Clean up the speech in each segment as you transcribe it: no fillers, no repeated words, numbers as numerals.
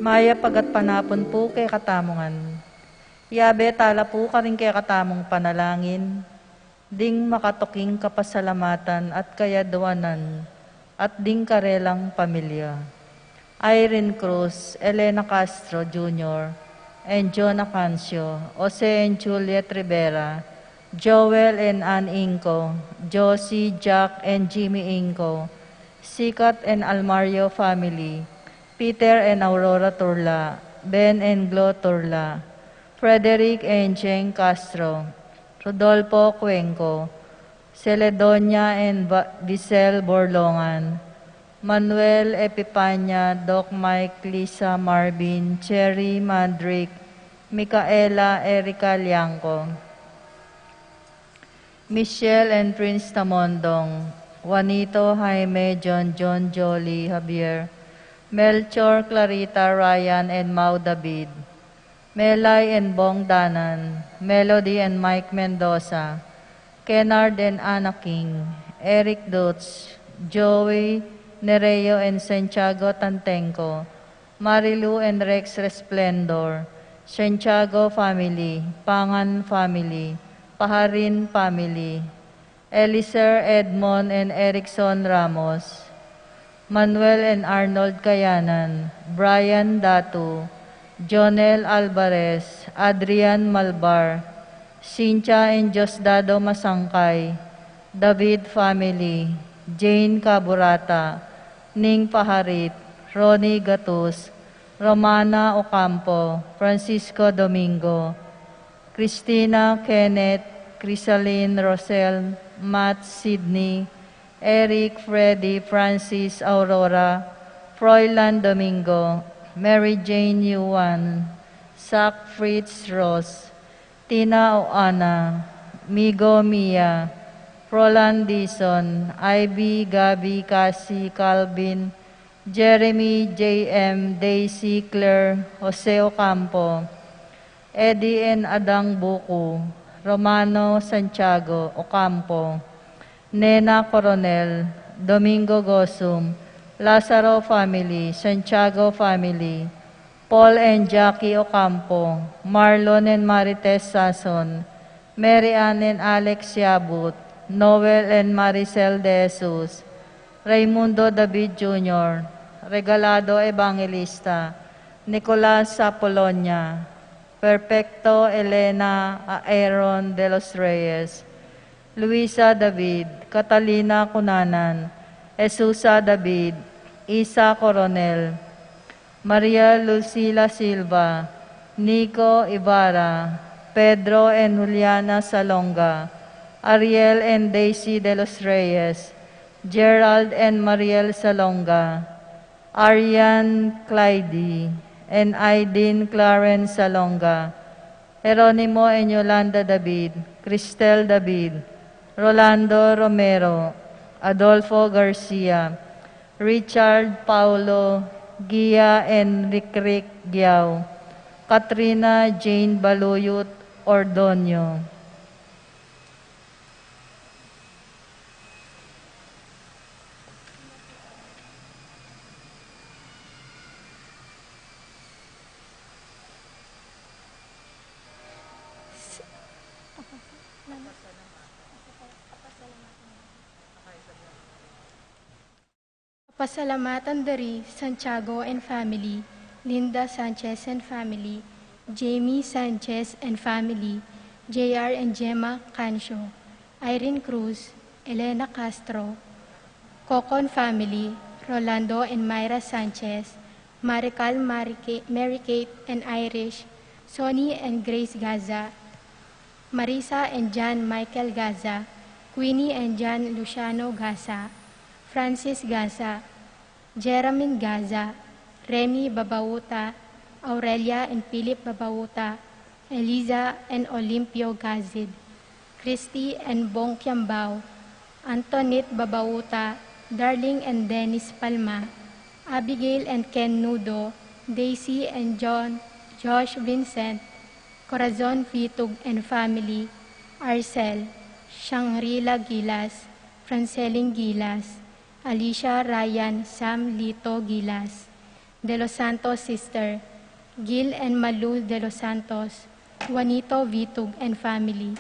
Maya pagat panapon po kay katamungan. Yabe tala po ka rin kay katamong panalangin. Ding makatuking kapasalamatan at kayadwanan at ding karelang pamilya. Irene Cruz, Elena Castro Jr., and John Acancio, Jose and Juliet Rivera, Joel and Ann Inco, Josie, Jack and Jimmy Inco, Sikat and Almario family, Peter and Aurora Turla, Ben and Glo Turla, Frederick and Jeng Castro, Rodolfo Cuenco, Celedonia and Bisel Borlongan, Manuel Epipanya, Doc Mike, Lisa Marvin, Cherry Mandrick, Micaela Erika Liangco, Michelle and Prince Tamondong, Juanito, Jaime, John, Jolie, Javier, Melchor, Clarita, Ryan, and Mau David, Melay and Bong Danan, Melody and Mike Mendoza, Kennard and Anna King, Eric Dutz, Joey, Nereo and Santiago Tantenco, Marilu and Rex Resplendor, Santiago family, Pangan family, Paharin family, Eliser, Edmond and Erickson Ramos, Manuel and Arnold Kayanan, Brian Datu, Jonel Alvarez, Adrian Malbar, Cynthia and Josdado Masangkay, David family, Jane Caburata, Ning Paharit, Ronnie Gatus, Romana Ocampo, Francisco Domingo, Christina Kenneth, Crisaline Rosel, Matt Sidney, Eric, Freddy, Francis, Aurora, Froilan Domingo, Mary Jane Yuan, Zach Fritz Ross, Tina Oana, Migo Mia, Roland Dison, Ivy, Gabi, Cassie, Calvin, Jeremy, JM, Daisy, Claire, Jose Ocampo, Eddie and Adang Buku, Romano Santiago Ocampo, Nena Coronel, Domingo Gosum, Lazaro family, Santiago family, Paul and Jackie Ocampo, Marlon and Marites Sason, Mary Ann and Alex Yabut, Noel and Maricel De Jesus, Raimundo David Jr., Regalado Evangelista, Nicolas Apolonia, Perfecto Elena Aaron de los Reyes, Luisa David, Catalina Cunanan, Esusa David, Isa Coronel, Maria Lucila Silva, Nico Ibarra, Pedro and Juliana Salonga, Ariel and Daisy de los Reyes, Gerald and Mariel Salonga, Arian Clyde, and Aidin Clarence Salonga, Jeronimo and Yolanda David, Cristel David, Rolando Romero, Adolfo Garcia, Richard Paulo, Gia and Rick Giao, Katrina Jane Baluyut Ordonio. Pasalamatan dari Santiago and family, Linda Sanchez and family, Jamie Sanchez and family, JR and Gemma Cancio, Irene Cruz, Elena Castro, Cocon family, Rolando and Myra Sanchez, Marical, Mary Kate and Irish, Sonny and Grace Gaza, Marisa and John Michael Gaza, Queenie and John Luciano Gaza, Francis Gaza, Jeremy Gaza, Remy Babauta, Aurelia and Philip Babauta, Eliza and Olimpio Gazid, Christy and Bong Kiambao, Antoinette Babauta, Darling and Dennis Palma, Abigail and Ken Nudo, Daisy and Josh Vincent, Corazon Vitug and family, Arcel, Shangri-La Gilas, Franceline Gilas, Alicia Ryan Sam Lito Gilas, Delos Santos sister, Gil and Malu Delos Santos, Juanito Vitug and family,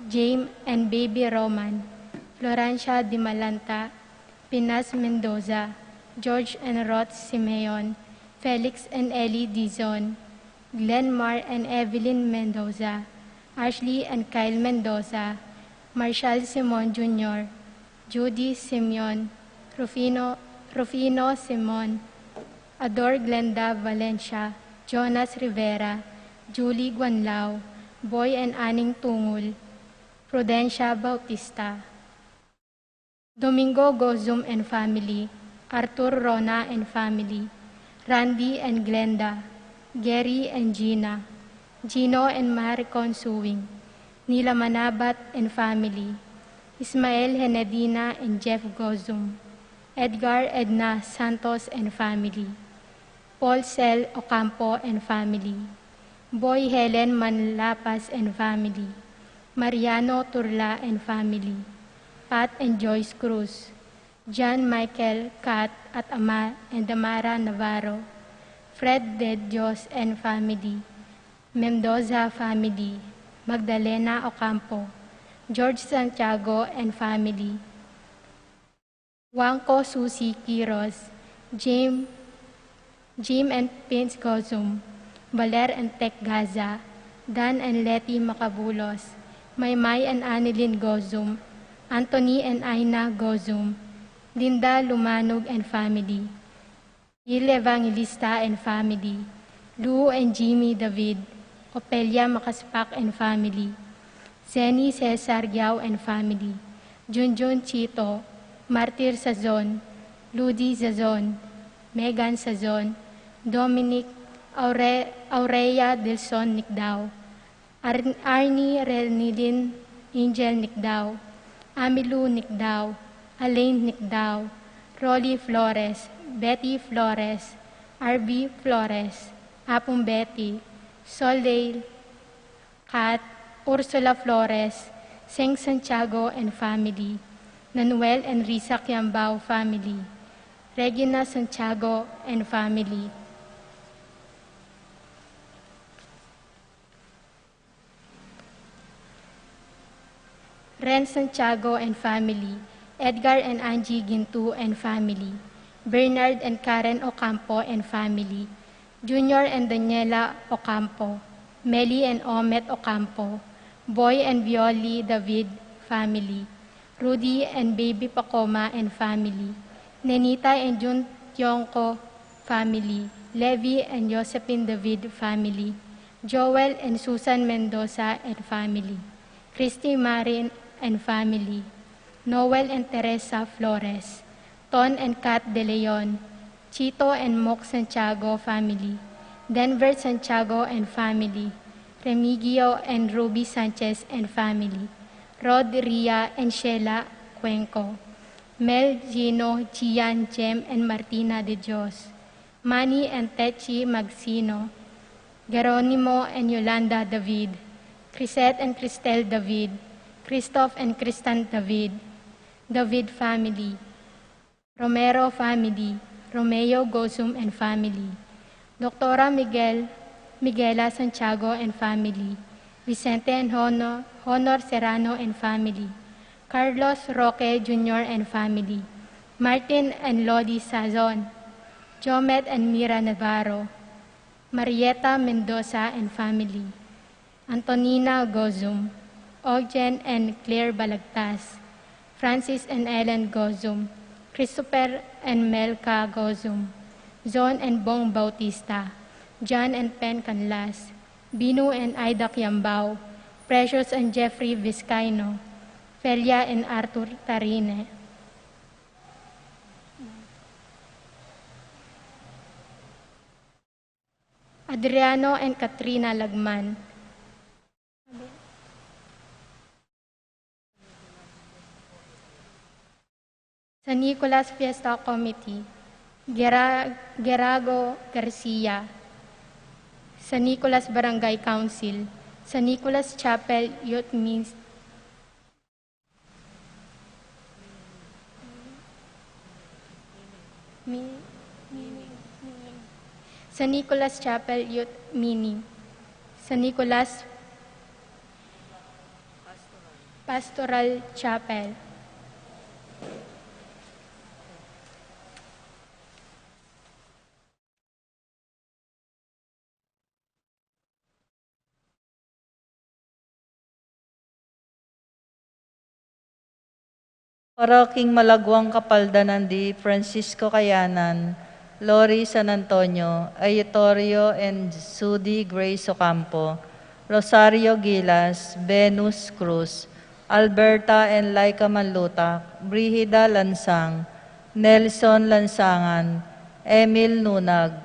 James and baby Roman, Florencia Di Malanta, Pinas Mendoza, George and Roth Simeon, Felix and Ellie Dizon, Glenmar and Evelyn Mendoza, Ashley and Kyle Mendoza, Marshall Simon Jr., Judy Simeon, Rufino Simon, Ador Glenda Valencia, Jonas Rivera, Julie Guanlao, Boy and Aning Tungul, Prudencia Bautista, Domingo Gozum and family, Arthur Rona and family, Randy and Glenda, Gary and Gina, Gino and Maricon Suwing, Nila Manabat and family, Ismael Henedina and Jeff Gozum, Edgar Edna Santos and family, Paul Cel Ocampo and family, Boy Helen Manlapas and family, Mariano Turla and family, Pat and Joyce Cruz, John Michael Kat at Ama and Damara Navarro, Fred De Dios and family, Mendoza family, Magdalena Ocampo, George Santiago and family, Wangko Susi Quiros, Jim and Pins Gozum, Valer and Tech Gaza, Dan and Letty Macabulos, Maymay and Annalyn Gozum, Anthony and Aina Gozum, Linda Lumanog and family, Il Evangelista and family, Lou and Jimmy David, Opelia Makaspak and family, Zeni Cesar Yao and family, Junjun Chito, Martir Sazon, Ludi Zazon, Megan Sazon, Dominic Aurea Delson Nicdao, Arnie Renilin Angel Nicdao, Amilu Nicdao, Alain Nicdao, Rolly Flores, Betty Flores, RB Flores, Apong Betty, Soleil, Kat, Ursula Flores, Seng Santiago and family, Nanuel and Risa Kiambao family, Regina Santiago and family, Ren Santiago and family, Edgar and Angie Gintu and family, Bernard and Karen Ocampo and family, Junior and Daniela Ocampo, Meli and Omet Ocampo, Boy and Violi David family, Rudy and Baby Pacoma and family, Nenita and Jun Tionko family, Levi and Josephine David family, Joel and Susan Mendoza and family, Christy Marin and family, Noel and Teresa Flores, Ton and Kat De Leon, Chito and Mok Santiago family, Denver Santiago and family, Remigio and Ruby Sanchez and family, Rod Ria and Sheila Cuenco, Mel Gino, Gian, Jem and Martina de Dios, Manny and Techi Magsino, Geronimo and Yolanda David, Crisette and Cristel David, Christoph and Kristan David, David family, Romero family, Romeo Gozum and family, Doctora Miguela Santiago and family, Vicente and Honor Serrano and family, Carlos Roque Jr. and family, Martin and Lodi Sazon, Jomet and Mira Navarro, Marieta Mendoza and family, Antonina Gozum, Ogden and Claire Balagtas, Francis and Ellen Gozum, Christopher and Melka Gozum, Zon and Bong Bautista, John and Pen Canlas, Binu and Ida Kiambao, Precious and Jeffrey Vizcaino, Felia and Arthur Tarine. Adriano and Katrina Lagman, San Nicolas Fiesta Committee, Gerago Garcia, San Nicolas Barangay Council, San Nicolas Chapel Youth Ministry, San Nicolas Chapel Youth Mini, San Nicolas Pastoral Chapel, Paroking Malagwang Kapaldanan di Francisco Cayanan, Lori San Antonio, Ayutorio and Sudi Grace Ocampo, Rosario Gilas, Venus Cruz, Alberta and Laika Manlutak, Brihida Lansang, Nelson Lansangan, Emil Nunag,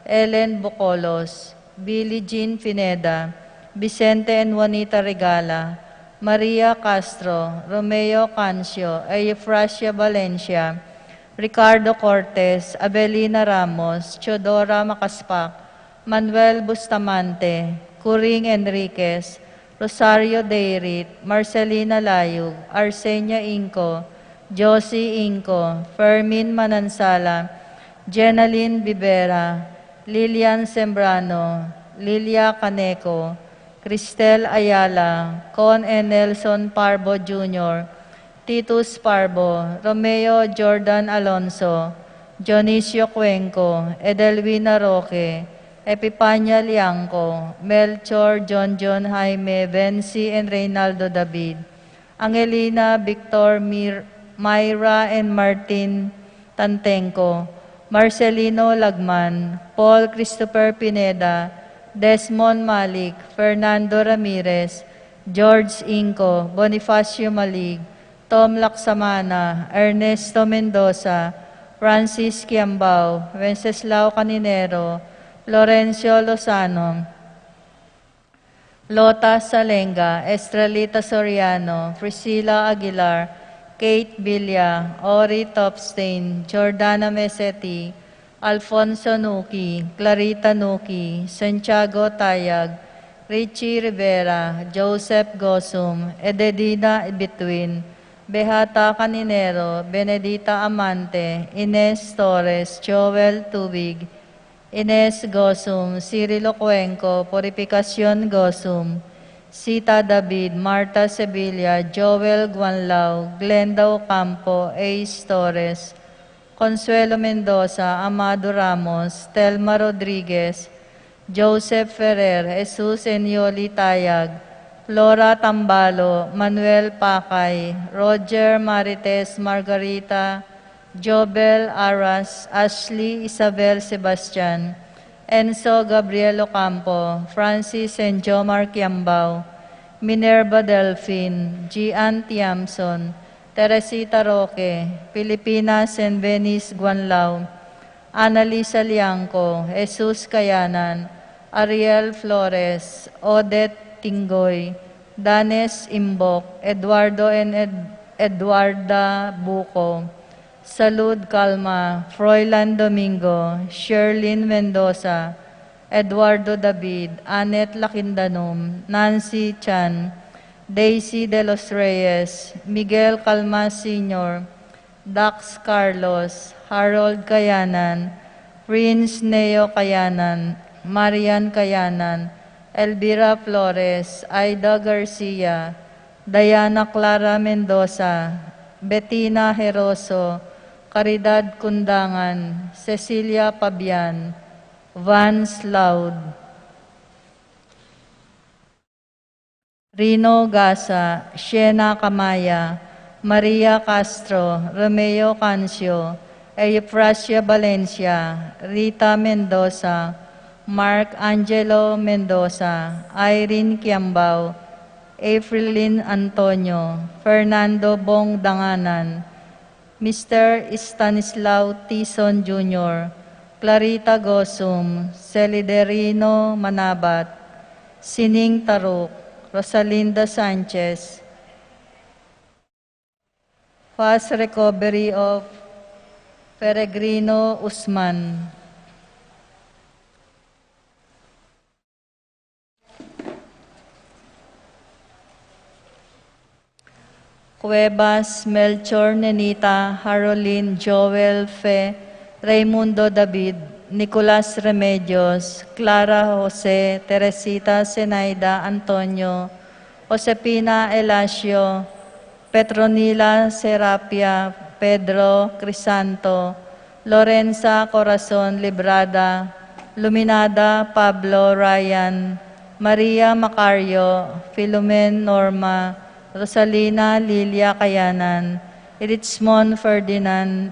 Ellen Bocolos, Billie Jean Pineda, Vicente and Juanita Regala, Maria Castro, Romeo Cancio, Eufrasia Valencia, Ricardo Cortez, Abelina Ramos, Chodora Macaspak, Manuel Bustamante, Curing Enriquez, Rosario Deirit, Marcelina Layug, Arsenia Inco, Josie Inco, Fermin Manansala, Jenaline Bibera, Lilian Sembrano, Lilia Caneco, Cristel Ayala, Con N. Nelson Parbo Jr., Titus Parbo, Romeo Jordan Alonso, Dionisio Cuenco, Edelwina Roque, Epipania Liangco, Melchor John Jaime, Venci and Reynaldo David, Angelina Victor Myra and Martin Tantenco, Marcelino Lagman, Paul Christopher Pineda, Desmond Malik, Fernando Ramirez, George Inco, Bonifacio Malig, Tom Laksamana, Ernesto Mendoza, Francis Quiambao, Wenceslao Caninero, Florencio Lozano, Lota Salenga, Estrelita Soriano, Priscilla Aguilar, Kate Villa, Ori Topstein, Jordana Mesetti, Alfonso Nuki, Clarita Nuki, Santiago Tayag, Richie Rivera, Joseph Gosum, Ededina Between, Behata Caninero, Benedita Amante, Ines Torres, Joel Tubig, Ines Gosum, Cirilo Cuenco, Purificación Gosum, Sita David, Marta Sevilla, Joel Guanlao, Glenda Ocampo, Ace Torres, Consuelo Mendoza, Amado Ramos, Telma Rodriguez, Joseph Ferrer, Jesus Enyoli Tayag, Flora Tambalo, Manuel Pakay, Roger Marites Margarita, Jobel Aras, Ashley Isabel Sebastian, Enzo Gabriel Ocampo, Francis and Jomar Quiambao, Minerva Delphine, Gian Tiamson, Teresita Roque, Pilipinas and Venice Guanlao, Annalisa Liangco, Jesus Kayanan, Ariel Flores, Odette Tinggoy, Danes Imbok, Eduardo and Eduarda Buco, Salud Calma, Froilan Domingo, Sherlyn Mendoza, Eduardo David, Annette Lakindanom, Nancy Chan, Daisy de los Reyes, Miguel Calma Sr., Dax Carlos, Harold Kayanan, Prince Neo Kayanan, Marian Kayanan, Elvira Flores, Aida Garcia, Diana Clara Mendoza, Bettina Heroso, Caridad Kundangan, Cecilia Pabian, Vance Loud, Rino Gasa, Shena Kamaya, Maria Castro, Romeo Cancio, Eufrasia Valencia, Rita Mendoza, Mark Angelo Mendoza, Irene Quiambao, Aprilin Antonio, Fernando Bong Danganan, Mr. Stanislao Tison Jr., Clarita Gosum, Celiderino Manabat, Sining Taruk, Rosalinda Sanchez, fast recovery of Peregrino Usman. Cuevas, Melchor Nenita, Harolyn, Joel Fe, Raimundo David, Nicolas Remedios, Clara Jose, Teresita Zenaida Antonio, Josepina Elasio, Petronila Serapia, Pedro Crisanto, Lorenza Corazon Librada, Luminada Pablo Ryan, Maria Macario, Filomen Norma, Rosalina Lilia Kayanan, Iritzmon Ferdinand,